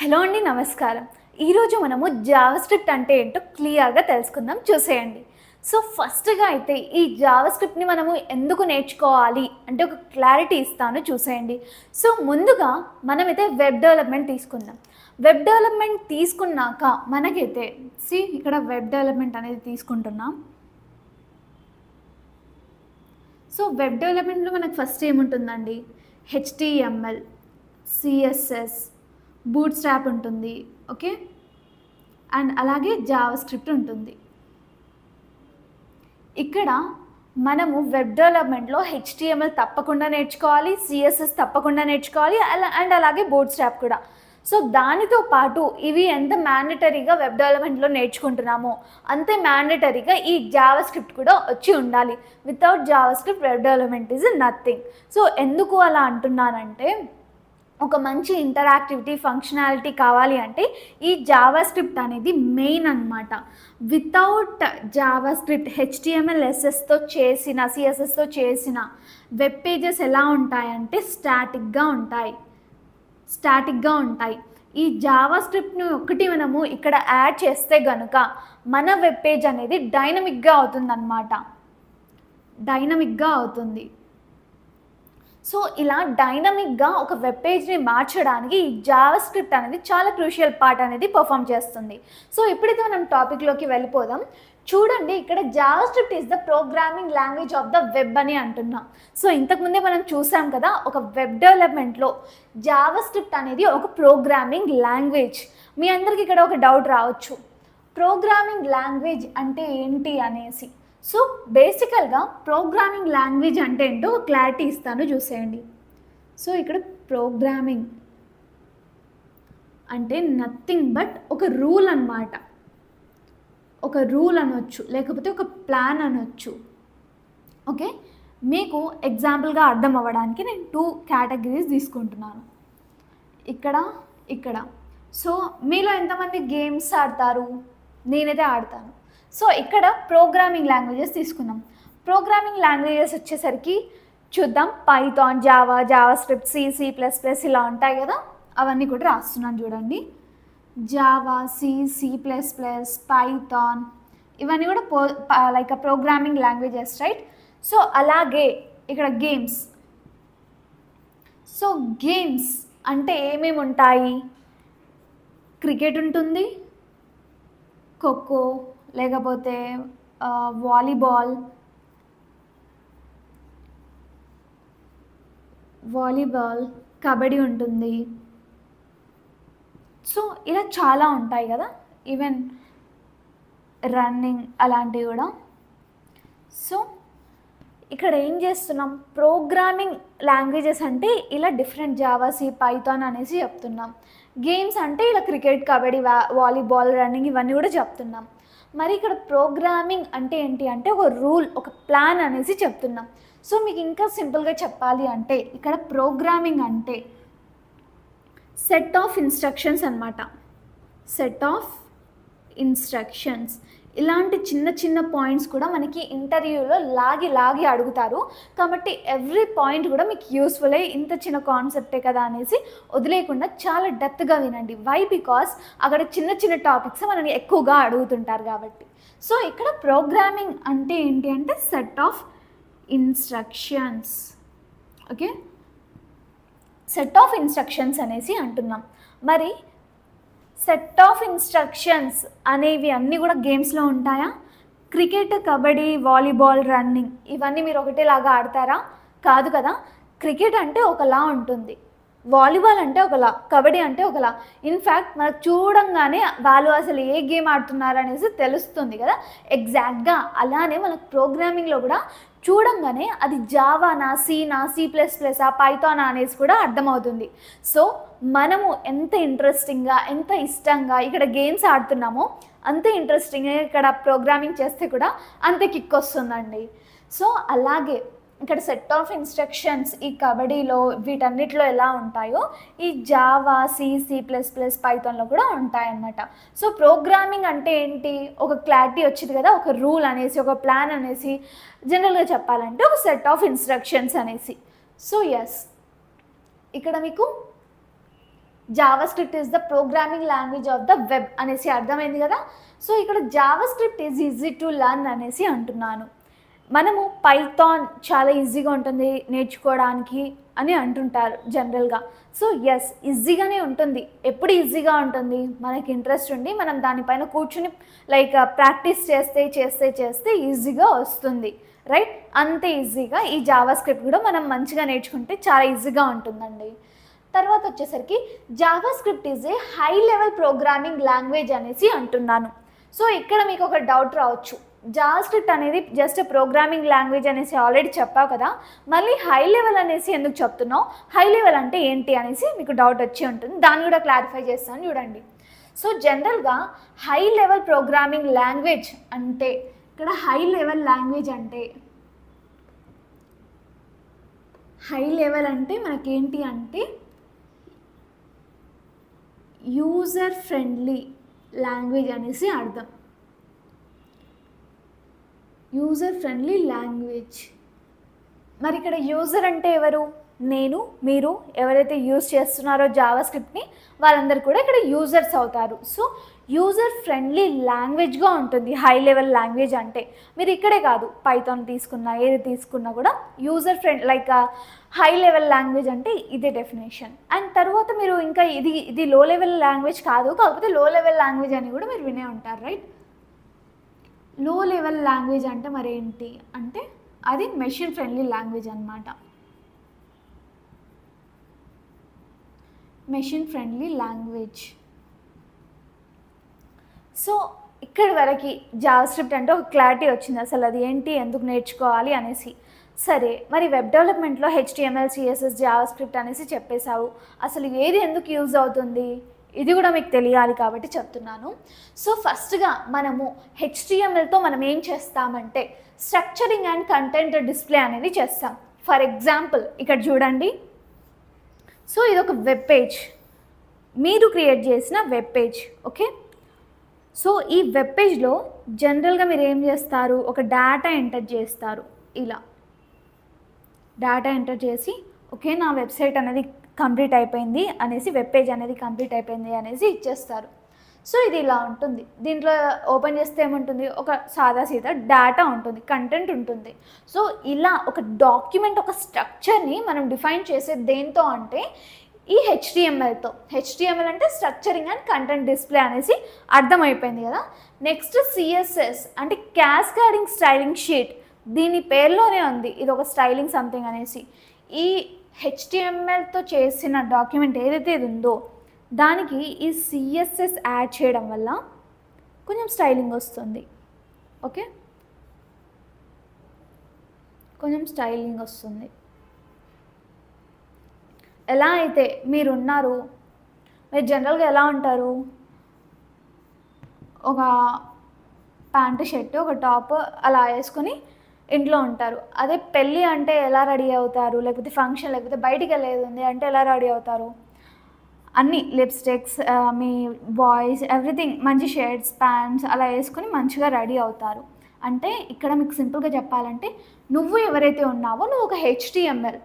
Hello అండి, నమస్కారం. ఈరోజు మనము జావాస్క్రిప్ట్ అంటే ఏంటో క్లియర్గా తెలుసుకుందాం, చూసేయండి. సో ఫస్ట్గా అయితే ఈ జావాస్క్రిప్ట్ని మనము ఎందుకు నేర్చుకోవాలి అంటే ఒక క్లారిటీ ఇస్తాను, చూసేయండి. సో ముందుగా మనమైతే వెబ్ డెవలప్మెంట్ తీసుకుందాం. వెబ్ డెవలప్మెంట్ తీసుకున్నాక మనకైతే ఇక్కడ వెబ్ డెవలప్మెంట్ అనేది తీసుకుంటున్నాం. సో వెబ్ డెవలప్మెంట్లో మనకు ఫస్ట్ ఏముంటుందండి? HTML, CSS, బూట్స్ట్రాప్ ఉంటుంది, ఓకే, అండ్ అలాగే జావాస్క్రిప్ట్ ఉంటుంది. ఇక్కడ మనము వెబ్ డెవలప్మెంట్లో HTML తప్పకుండా నేర్చుకోవాలి, CSS తప్పకుండా నేర్చుకోవాలి, అండ్ అలాగే బూట్స్ట్రాప్ కూడా. సో దానితో పాటు ఇవి ఎంత మ్యాండటరీగా వెబ్ డెవలప్మెంట్లో నేర్చుకుంటున్నామో అంతే మ్యాండటరీగా ఈ జావాస్క్రిప్ట్ కూడా వచ్చి ఉండాలి. Without JavaScript web development is nothing. So ఎందుకు అలా అంటున్నానంటే, ఒక మంచి ఇంటరాక్టివిటీ ఫంక్షనాలిటీ కావాలి అంటే ఈ జావాస్క్రిప్ట్ అనేది మెయిన్ అన్నమాట. వితౌట్ జావాస్క్రిప్ట్ HTML, SSతో చేసిన, CSSతో చేసిన వెబ్ పేజెస్ ఎలా ఉంటాయంటే స్టాటిక్గా ఉంటాయి. ఈ జావాస్క్రిప్ట్ను ఒకటి మనము ఇక్కడ యాడ్ చేస్తే కనుక మన వెబ్ పేజ్ అనేది డైనమిక్గా అవుతుంది. సో ఇలా డైనమిక్గా ఒక వెబ్ పేజ్ని మార్చడానికి ఈ జావాస్క్రిప్ట్ అనేది చాలా క్రూషియల్ పార్ట్ అనేది పర్ఫామ్ చేస్తుంది. సో ఇప్పుడైతే మనం టాపిక్లోకి వెళ్ళిపోదాం. చూడండి, ఇక్కడ JavaScript is the programming language of the web అని అంటున్నాం. సో ఇంతకుముందే మనం చూసాం కదా, ఒక వెబ్ డెవలప్మెంట్లో జావాస్క్రిప్ట్ అనేది ఒక ప్రోగ్రామింగ్ లాంగ్వేజ్. మీ అందరికీ ఇక్కడ ఒక డౌట్ రావచ్చు, ప్రోగ్రామింగ్ లాంగ్వేజ్ అంటే ఏంటి అనేసి. సో బేసికల్గా ప్రోగ్రామింగ్ లాంగ్వేజ్ అంటే ఏంటో ఒక క్లారిటీ ఇస్తాను, చూసేయండి. సో ఇక్కడ ప్రోగ్రామింగ్ అంటే నథింగ్ బట్ ఒక రూల్ అన్నమాట. ఒక రూల్ అనొచ్చు, లేకపోతే ఒక ప్లాన్ అనొచ్చు. ఓకే, మీకు అర్థం అవ్వడానికి నేను 2 కేటగిరీస్ తీసుకుంటున్నాను, ఇక్కడ. సో మీలో ఎంతమంది గేమ్స్ ఆడతారు? నేనైతే ఆడతాను. సో ఇక్కడ ప్రోగ్రామింగ్ లాంగ్వేజెస్ తీసుకున్నాం. ప్రోగ్రామింగ్ లాంగ్వేజెస్ వచ్చేసరికి చూద్దాం, పైథాన్, జావాస్క్రిప్ట్, C++ ఇలా ఉంటాయి కదా, అవన్నీ కూడా రాస్తున్నాను చూడండి. జావా, C++, పైథాన్, ఇవన్నీ కూడా like programming languages, right? So అలాగే ఇక్కడ గేమ్స్. సో గేమ్స్ అంటే ఏమేమి ఉంటాయి? క్రికెట్ ఉంటుంది, ఖోఖో, లేకపోతే వాలీబాల్, కబడ్డీ ఉంటుంది. సో ఇలా చాలా ఉంటాయి కదా, ఈవెన్ రన్నింగ్ అలాంటివి కూడా. సో ఇక్కడ ఏం చేస్తున్నాం? ప్రోగ్రామింగ్ లాంగ్వేజెస్ అంటే ఇలా డిఫరెంట్ జావా, C, పైథాన్ అనేసి చెప్తున్నాం. గేమ్స్ అంటే ఇలా క్రికెట్, కబడ్డీ, వాలీబాల్, రన్నింగ్ ఇవన్నీ కూడా చెప్తున్నాం. మరి ఇక్కడ ప్రోగ్రామింగ్ అంటే ఏంటి అంటే ఒక రూల్, ఒక ప్లాన్ అనేసి చెప్తున్నాం. సో మీకు ఇంకా సింపుల్గా చెప్పాలి అంటే ఇక్కడ ప్రోగ్రామింగ్ అంటే సెట్ ఆఫ్ ఇన్స్ట్రక్షన్స్ అన్నమాట. Set of instructions. ఇలాంటి చిన్న చిన్న పాయింట్స్ కూడా మనకి ఇంటర్వ్యూలో లాగి అడుగుతారు. కాబట్టి ఎవ్రీ పాయింట్ కూడా మీకు యూస్ఫుల్ అయ్యి, ఇంత చిన్న కాన్సెప్టే కదా అనేసి వదిలేయకుండా చాలా డెప్త్గా వినండి. వై? బికాస్ అక్కడ చిన్న చిన్న టాపిక్స్ మనల్ని ఎక్కువగా అడుగుతుంటారు కాబట్టి. సో ఇక్కడ ప్రోగ్రామింగ్ అంటే ఏంటి అంటే set of instructions. Okay, set of instructions అనేసి అంటున్నాం. మరి సెట్ ఆఫ్ ఇన్స్ట్రక్షన్స్ అనేవి అన్నీ కూడా గేమ్స్లో ఉంటాయా? క్రికెట్, కబడ్డీ, వాలీబాల్, రన్నింగ్ ఇవన్నీ మీరు ఒకటేలాగా ఆడతారా? కాదు కదా. క్రికెట్ అంటే ఒకలా ఉంటుంది, వాలీబాల్ అంటే ఒకలా, కబడ్డీ అంటే ఒకలా. ఇన్ఫ్యాక్ట్ మనకు చూడంగానే వాళ్ళు అసలు ఏ గేమ్ ఆడుతున్నారు అనేసి తెలుస్తుంది కదా. ఎగ్జాక్ట్గా అలానే మనకు ప్రోగ్రామింగ్లో కూడా చూడంగానే అది జావానా, C++, పైథానా అనేసి కూడా అర్థమవుతుంది. సో మనము ఎంత ఇంట్రెస్టింగ్గా, ఎంత ఇష్టంగా ఇక్కడ గేమ్స్ ఆడుతున్నామో అంతే ఇంట్రెస్టింగ్గా ఇక్కడ ప్రోగ్రామింగ్ చేస్తే కూడా అంతే కిక్ వస్తుందండి. సో అలాగే ఇక్కడ సెట్ ఆఫ్ ఇన్స్ట్రక్షన్స్ ఈ కబడ్డీలో వీటన్నిటిలో ఎలా ఉంటాయో ఈ జావా, C++, పైథాన్లో కూడా ఉంటాయన్నమాట. సో ప్రోగ్రామింగ్ అంటే ఏంటి? ఒక క్లారిటీ వచ్చింది కదా, ఒక రూల్ అనేసి, ఒక ప్లాన్ అనేసి, జనరల్గా చెప్పాలంటే ఒక సెట్ ఆఫ్ ఇన్స్ట్రక్షన్స్ అనేసి. సో ఎస్, ఇక్కడ మీకు Java script is the programming language of the web అనేసి అర్థమైంది కదా. సో ఇక్కడ Java script is easy to learn అనేసి అంటున్నాను. మనము పైథాన్ చాలా ఈజీగా ఉంటుంది నేర్చుకోవడానికి అని అంటుంటారు జనరల్గా. సో ఎస్, ఈజీగానే ఉంటుంది. ఎప్పుడు ఈజీగా ఉంటుంది? మనకి ఇంట్రెస్ట్ ఉండి మనం దానిపైన కూర్చుని లైక్ ప్రాక్టీస్ చేస్తే చేస్తే చేస్తే ఈజీగా వస్తుంది, రైట్? అంతే ఈజీగా ఈ జావా స్క్రిప్ట్ కూడా మనం మంచిగా నేర్చుకుంటే చాలా ఈజీగా ఉంటుందండి. తర్వాత వచ్చేసరికి Java script is a high level programming language అనేసి అంటున్నాను. సో ఇక్కడ మీకు ఒక డౌట్ రావచ్చు, జావా స్క్రిప్ట్ అనేది జస్ట్ ప్రోగ్రామింగ్ లాంగ్వేజ్ అనేసి ఆల్రెడీ చెప్పావు కదా, మళ్ళీ హై లెవెల్ అనేసి ఎందుకు చెప్తున్నావు? హై లెవెల్ అంటే ఏంటి అనేసి మీకు డౌట్ వచ్చి ఉంటుంది. దాన్ని కూడా క్లారిఫై చేస్తాను చూడండి. సో జనరల్గా హై లెవెల్ ప్రోగ్రామింగ్ లాంగ్వేజ్ అంటే, ఇక్కడ హై లెవెల్ లాంగ్వేజ్ అంటే, హై లెవెల్ అంటే మనకేంటి అంటే యూజర్ ఫ్రెండ్లీ లాంగ్వేజ్ అనేసి అర్థం. User friendly language. మరి ఇక్కడ యూజర్ అంటే ఎవరు? నేను, మీరు ఎవరైతే యూజ్ చేస్తున్నారో జావా స్క్రిప్ట్ని వాళ్ళందరూ కూడా ఇక్కడ యూజర్స్ అవుతారు. సో యూజర్ ఫ్రెండ్లీ లాంగ్వేజ్గా ఉంటుంది హై లెవెల్ లాంగ్వేజ్ అంటే. మీరు ఇక్కడే కాదు, పైథాన్ తీసుకున్నా ఏది తీసుకున్నా కూడా user friend like high level language అంటే ఇదే డెఫినేషన్. అండ్ తర్వాత మీరు ఇంకా ఇది లో లెవెల్ లాంగ్వేజ్ కాదు, కాకపోతే లో లెవెల్ లాంగ్వేజ్ అని కూడా మీరు వినే ఉంటారు, రైట్? లో లెవెల్ లాంగ్వేజ్ అంటే మరేంటి అంటే అది మెషిన్ ఫ్రెండ్లీ లాంగ్వేజ్ అన్నమాట. Machine friendly language. సో ఇక్కడి వరకు జావా స్క్రిప్ట్ అంటే ఒక క్లారిటీ వచ్చింది, అసలు అది ఏంటి, ఎందుకు నేర్చుకోవాలి అనేసి. సరే, మరి వెబ్ డెవలప్మెంట్లో HTML, CSS, జావా స్క్రిప్ట్ అనేసి చెప్పేశావు, అసలు ఏది ఎందుకు యూజ్ అవుతుంది ఇది కూడా మీకు తెలియాలి కాబట్టి చెప్తున్నాను. సో ఫస్ట్గా మనము HTMLతో మనం ఏం చేస్తామంటే స్ట్రక్చరింగ్ అండ్ కంటెంట్ డిస్ప్లే అనేది చేస్తాం. ఫర్ ఎగ్జాంపుల్ ఇక్కడ చూడండి. సో ఇది ఒక వెబ్ పేజ్, మీరు క్రియేట్ చేసిన వెబ్ పేజ్, ఓకే? సో ఈ వెబ్ పేజ్లో జనరల్గా మీరు ఏం చేస్తారు, ఒక డేటా ఎంటర్ చేస్తారు. ఇలా డేటా ఎంటర్ చేసి ఓకే నా వెబ్సైట్ అనేది కంప్లీట్ అయిపోయింది అనేసి, వెబ్ పేజ్ అనేది కంప్లీట్ అయిపోయింది అనేసి ఇచ్చేస్తారు. సో ఇది ఇలా ఉంటుంది. దీంట్లో ఓపెన్ చేస్తే ఏముంటుంది, ఒక సాదా సీదా డేటా ఉంటుంది, కంటెంట్ ఉంటుంది. సో ఇలా ఒక డాక్యుమెంట్, ఒక స్ట్రక్చర్ని మనం డిఫైన్ చేసే దేంతో అంటే ఈ HTMLతో. HTML అంటే స్ట్రక్చరింగ్ అండ్ కంటెంట్ డిస్ప్లే అనేసి అర్థమైపోయింది కదా. నెక్స్ట్ CSS అంటే క్యాస్కేడింగ్ స్టైలింగ్ షీట్. దీని పేరులోనే ఉంది, ఇది ఒక స్టైలింగ్ సంథింగ్ అనేసి. ఈ HTMLతో చేసిన డాక్యుమెంట్ ఏదైతే ఇది ఉందో దానికి ఈ CSS యాడ్ చేయడం వల్ల కొంచెం స్టైలింగ్ వస్తుంది, ఓకే? కొంచెం స్టైలింగ్ వస్తుంది. ఎలా అయితే మీరు జనరల్గా ఎలా ఉంటారు, ఒక ప్యాంటు షర్టు ఒక టాప్ అలా వేసుకొని ఇంట్లో ఉంటారు. అదే పెళ్ళి అంటే ఎలా రెడీ అవుతారు, లేకపోతే ఫంక్షన్ లేకపోతే బయటికి వెళ్ళేది ఉంది అంటే ఎలా రెడీ అవుతారు, అన్నీ లిప్స్టిక్స్, మీ బాయ్స్ ఎవ్రీథింగ్ మంచి షర్ట్స్ ప్యాంట్స్ అలా వేసుకొని మంచిగా రెడీ అవుతారు. అంటే ఇక్కడ మీకు సింపుల్గా చెప్పాలంటే నువ్వు ఎవరైతే ఉన్నావో నువ్వు ఒక HTML,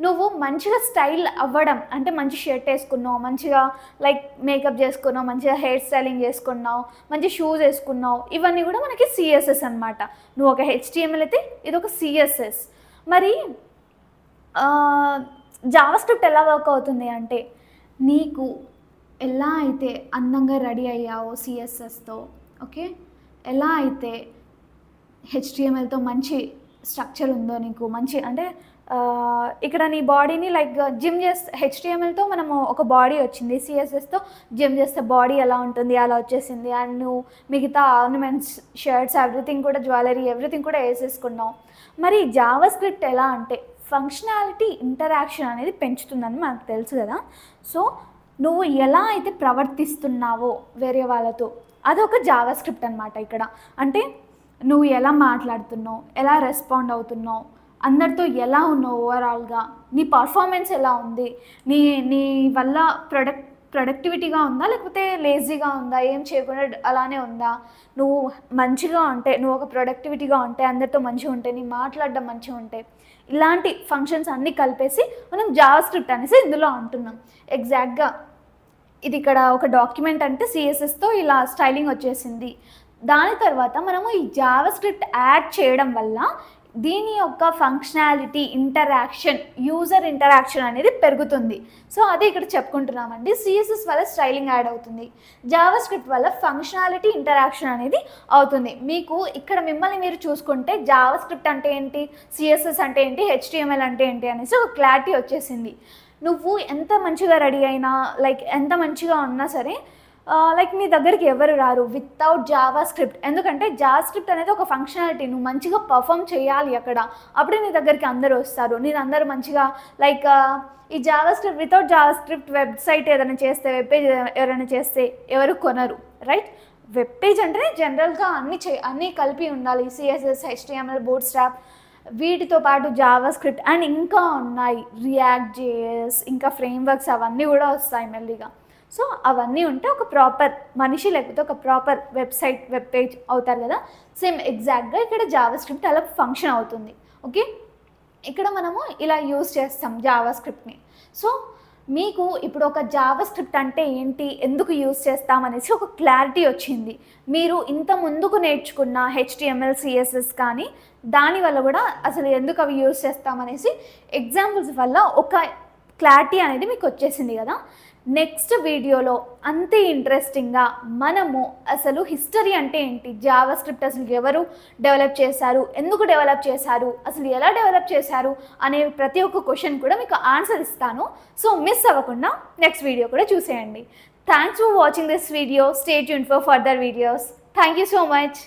నువ్వు మంచిగా స్టైల్ అవ్వడం అంటే మంచి షర్ట్ వేసుకున్నావు, మంచిగా లైక్ మేకప్ చేసుకున్నావు, మంచిగా హెయిర్ స్టైలింగ్ చేసుకున్నావు, మంచి షూస్ వేసుకున్నావు, ఇవన్నీ కూడా మనకి CSS అనమాట. నువ్వు ఒక HTML అయితే ఇది ఒక CSS. మరి జావా స్క్రిప్ట్ ఎలా వర్క్ అవుతుంది అంటే నీకు ఎలా అయితే అందంగా రెడీ అయ్యావో CSSతో, ఓకే, ఎలా అయితే HTMLతో మంచి స్ట్రక్చర్ ఉందో నీకు మంచి అంటే ఇక్కడ నీ బాడీని లైక్ జిమ్ చేస్తే HTMLతో మనము ఒక బాడీ వచ్చింది, CSSతో జిమ్ చేస్తే బాడీ ఎలా ఉంటుంది అలా వచ్చేసింది. అండ్ నువ్వు మిగతా ఆర్నమెంట్స్, షర్ట్స్, ఎవ్రీథింగ్ కూడా జ్యువెలరీ ఎవ్రీథింగ్ కూడా వేసేసుకున్నావు. మరి జావా స్క్రిప్ట్ ఎలా అంటే ఫంక్షనాలిటీ, ఇంటరాక్షన్ అనేది పెంచుతుందని మనకు తెలుసు కదా. సో నువ్వు ఎలా అయితే ప్రవర్తిస్తున్నావో వేరే వాళ్ళతో అదొక జావా స్క్రిప్ట్ అనమాట. ఇక్కడ అంటే నువ్వు ఎలా మాట్లాడుతున్నావు, ఎలా రెస్పాండ్ అవుతున్నావు, అందరితో ఎలా ఉన్నావు, ఓవరాల్గా నీ పర్ఫార్మెన్స్ ఎలా ఉంది, నీ వల్ల ప్రొడక్టివిటీగా ఉందా లేకపోతే లేజీగా ఉందా, ఏం చేయకుండా అలానే ఉందా, నువ్వు మంచిగా ఉంటే, నువ్వు ఒక ప్రొడక్టివిటీగా ఉంటే, అందరితో మంచిగా ఉంటే, నీ మాట్లాడడం మంచిగా ఉంటే, ఇలాంటి ఫంక్షన్స్ అన్నీ కలిపేసి మనం జావా స్క్రిప్ట్ అనేసి ఇందులో అంటున్నాం. ఎగ్జాక్ట్గా ఇది ఇక్కడ ఒక డాక్యుమెంట్ అంటే సిఎస్ఎస్తో ఇలా స్టైలింగ్ వచ్చేసింది. దాని తర్వాత మనము ఈ జావా స్క్రిప్ట్ యాడ్ చేయడం వల్ల దీని యొక్క ఫంక్షనాలిటీ, ఇంటరాక్షన్, యూజర్ ఇంటరాక్షన్ అనేది పెరుగుతుంది. సో అది ఇక్కడ చెప్పుకుంటున్నామండి. సిఎస్ఎస్ వల్ల స్టైలింగ్ యాడ్ అవుతుంది, జావా స్క్రిప్ట్ వల్ల ఫంక్షనాలిటీ, ఇంటరాక్షన్ అనేది అవుతుంది. మీకు ఇక్కడ మిమ్మల్ని మీరు చూసుకుంటే జావా స్క్రిప్ట్ అంటే ఏంటి, సిఎస్ఎస్ అంటే ఏంటి, హెచ్టిఎంఎల్ అంటే ఏంటి అనేసి ఒక క్లారిటీ వచ్చేసింది. నువ్వు ఎంత మంచిగా రెడీ అయినా, లైక్ ఎంత మంచిగా ఉన్నా సరే, లైక్ నీ దగ్గరికి ఎవరు రారు వితౌట్ జావా స్క్రిప్ట్. ఎందుకంటే జావా స్క్రిప్ట్ అనేది ఒక ఫంక్షనాలిటీ, నువ్వు మంచిగా పర్ఫామ్ చేయాలి అక్కడ, అప్పుడే నీ దగ్గరికి అందరూ వస్తారు. నేను అందరూ మంచిగా లైక్ ఈ Java script, without Java script website ఏదైనా చేస్తే, వెబ్ పేజ్ ఎవరైనా చేస్తే ఎవరు కొనరు, రైట్? వెబ్ పేజ్ అంటే జనరల్గా అన్నీ కలిపి ఉండాలి. సిఎస్ఎస్, హెచ్టిఎంఎల్, బూట్ స్ట్రాప్, వీటితో పాటు జావా స్క్రిప్ట్ అండ్ ఇంకా ఉన్నాయి, రియాక్ట్ జేఎస్, ఇంకా ఫ్రేమ్వర్క్స్ అవన్నీ కూడా వస్తాయి మెల్లిగా. సో అవన్నీ ఉంటే ఒక ప్రాపర్ మనిషి, లేకపోతే ఒక ప్రాపర్ వెబ్సైట్, వెబ్ పేజ్ అవుతారు కదా. సేమ్ ఎగ్జాక్ట్గా ఇక్కడ జావా స్క్రిప్ట్ అలా ఫంక్షన్ అవుతుంది. ఓకే, ఇక్కడ మనము ఇలా యూజ్ చేస్తాం జావా స్క్రిప్ట్ని. సో మీకు ఇప్పుడు ఒక జావా స్క్రిప్ట్ అంటే ఏంటి, ఎందుకు యూజ్ చేస్తామనేసి ఒక క్లారిటీ వచ్చింది. మీరు ఇంత ముందుకు నేర్చుకున్న హెచ్టిఎంఎల్, సిఎస్ఎస్ కానీ దానివల్ల కూడా అసలు ఎందుకు అవి యూజ్ చేస్తామనేసి ఎగ్జాంపుల్స్ వల్ల ఒక క్లారిటీ అనేది మీకు వచ్చేసింది కదా. నెక్స్ట్ వీడియోలో అంతే ఇంట్రెస్టింగ్గా మనము అసలు హిస్టరీ అంటే ఏంటి, జావా స్క్రిప్ట్ అసలు ఎవరు డెవలప్ చేశారు, ఎందుకు డెవలప్ చేశారు, అసలు ఎలా డెవలప్ చేశారు అనే ప్రతి ఒక్క క్వశ్చన్ కూడా మీకు ఆన్సర్ ఇస్తాను. సో మిస్ అవ్వకుండా నెక్స్ట్ వీడియో కూడా చూసేయండి. Thanks for watching this video. Stay tuned for further videos. Thank you so much.